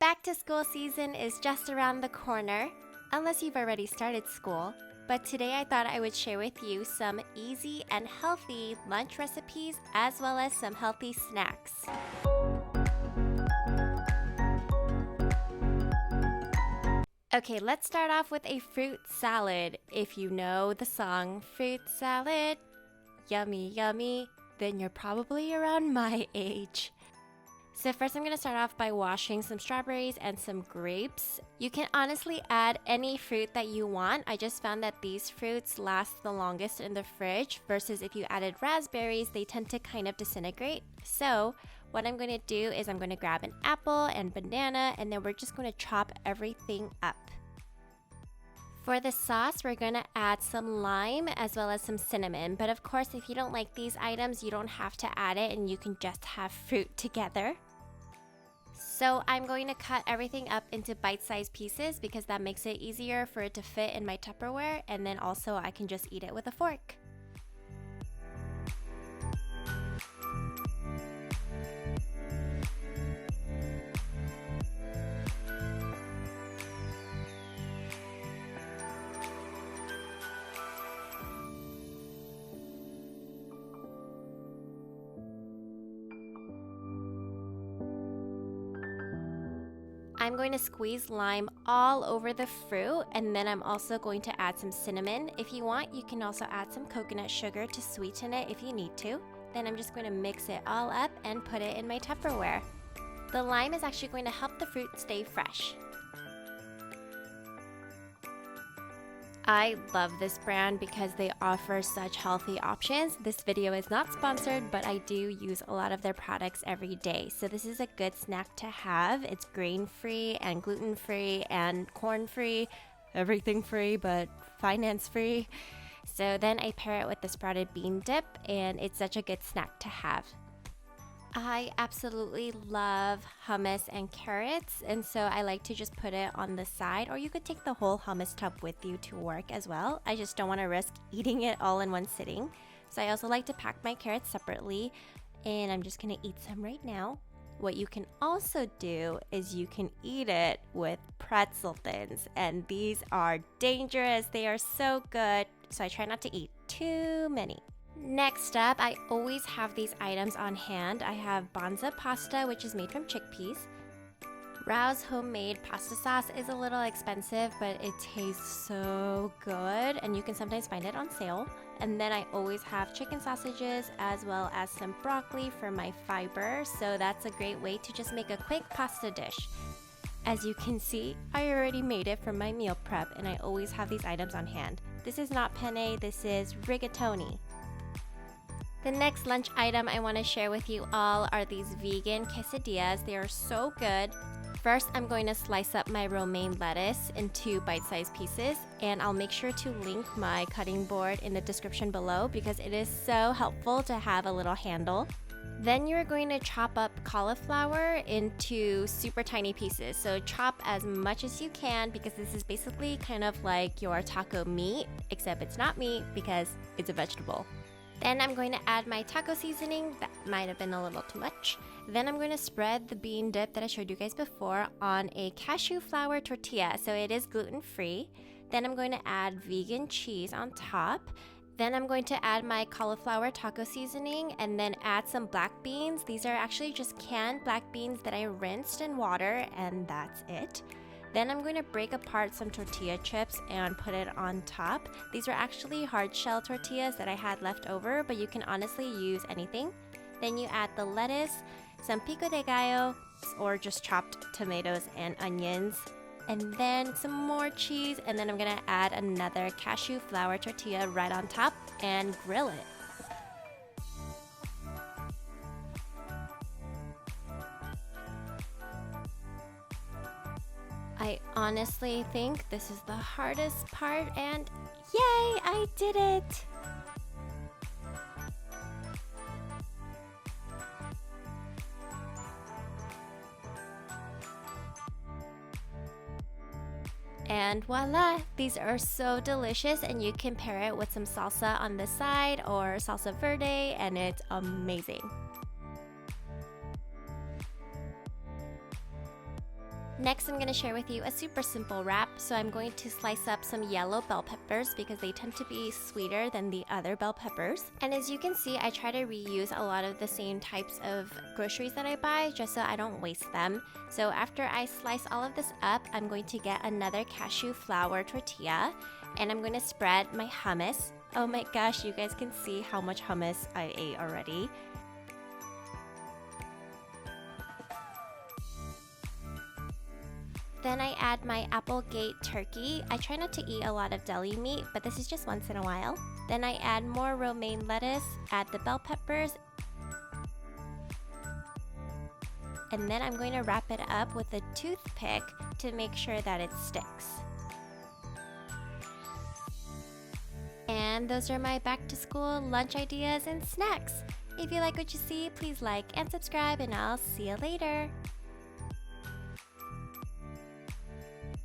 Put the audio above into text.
Back to school season is just around the corner, unless you've already started school. But today I thought I would share with you some easy and healthy lunch recipes as well as some healthy snacks. Okay, let's start off with a fruit salad. If you know the song Fruit Salad, Yummy Yummy, then you're probably around my age. So first I'm going to start off by washing some strawberries and some grapes. You can honestly add any fruit that you want. I just found that these fruits last the longest in the fridge versus if you added raspberries, they tend to kind of disintegrate. So what I'm going to do is I'm going to grab an apple and banana and then we're just going to chop everything up. For the sauce, we're going to add some lime as well as some cinnamon. But of course, if you don't like these items, you don't have to add it and you can just have fruit together. So I'm going to cut everything up into bite-sized pieces because that makes it easier for it to fit in my Tupperware, and then also I can just eat it with a fork. I'm going to squeeze lime all over the fruit, and then I'm also going to add some cinnamon. If you want, you can also add some coconut sugar to sweeten it if you need to. Then I'm just going to mix it all up and put it in my Tupperware. The lime is actually going to help the fruit stay fresh. I love this brand because they offer such healthy options. This video is not sponsored, but I do use a lot of their products every day. So this is a good snack to have. It's grain-free and gluten-free and corn-free, everything free, but finance-free. So then I pair it with the sprouted bean dip, and it's such a good snack to have. I absolutely love hummus and carrots, and so I like to just put it on the side, or you could take the whole hummus tub with you to work as well. I just don't want to risk eating it all in one sitting. So I also like to pack my carrots separately, and I'm just going to eat some right now. What you can also do is you can eat it with pretzel thins, and these are dangerous. They are so good, so I try not to eat too many. Next up, I always have these items on hand. I have Banza pasta, which is made from chickpeas. Rao's homemade pasta sauce is a little expensive, but it tastes so good, and you can sometimes find it on sale. And then I always have chicken sausages as well as some broccoli for my fiber, so that's a great way to just make a quick pasta dish. As you can see, I already made it from my meal prep, and I always have these items on hand. This is not penne, this is rigatoni. The next lunch item I want to share with you all are these vegan quesadillas. They are so good. First, I'm going to slice up my romaine lettuce into bite-sized pieces, and I'll make sure to link my cutting board in the description below because it is so helpful to have a little handle. Then you're going to chop up cauliflower into super tiny pieces. So chop as much as you can because this is basically kind of like your taco meat, except it's not meat because it's a vegetable. Then I'm going to add my taco seasoning. That might have been a little too much. Then I'm going to spread the bean dip that I showed you guys before on a cashew flour tortilla, so it is gluten-free. Then I'm going to add vegan cheese on top. Then I'm going to add my cauliflower taco seasoning and then add some black beans. These are actually just canned black beans that I rinsed in water, and that's it. Then I'm going to break apart some tortilla chips and put it on top. These are actually hard shell tortillas that I had left over, but you can honestly use anything. Then you add the lettuce, some pico de gallo, or just chopped tomatoes and onions, and then some more cheese, and then I'm gonna add another cashew flour tortilla right on top and grill it. I honestly think this is the hardest part, and yay, I did it! And voila, these are so delicious, and you can pair it with some salsa on the side or salsa verde, and it's amazing. Next, I'm going to share with you a super simple wrap. So I'm going to slice up some yellow bell peppers because they tend to be sweeter than the other bell peppers. And as you can see, I try to reuse a lot of the same types of groceries that I buy just so I don't waste them. So after I slice all of this up, I'm going to get another cashew flour tortilla and I'm going to spread my hummus. Oh my gosh, you guys can see how much hummus I ate already. Then I add my Applegate turkey. I try not to eat a lot of deli meat, but this is just once in a while. Then I add more romaine lettuce, add the bell peppers, and then I'm going to wrap it up with a toothpick to make sure that it sticks. And those are my back to school lunch ideas and snacks. If you like what you see, please like and subscribe, and I'll see you later.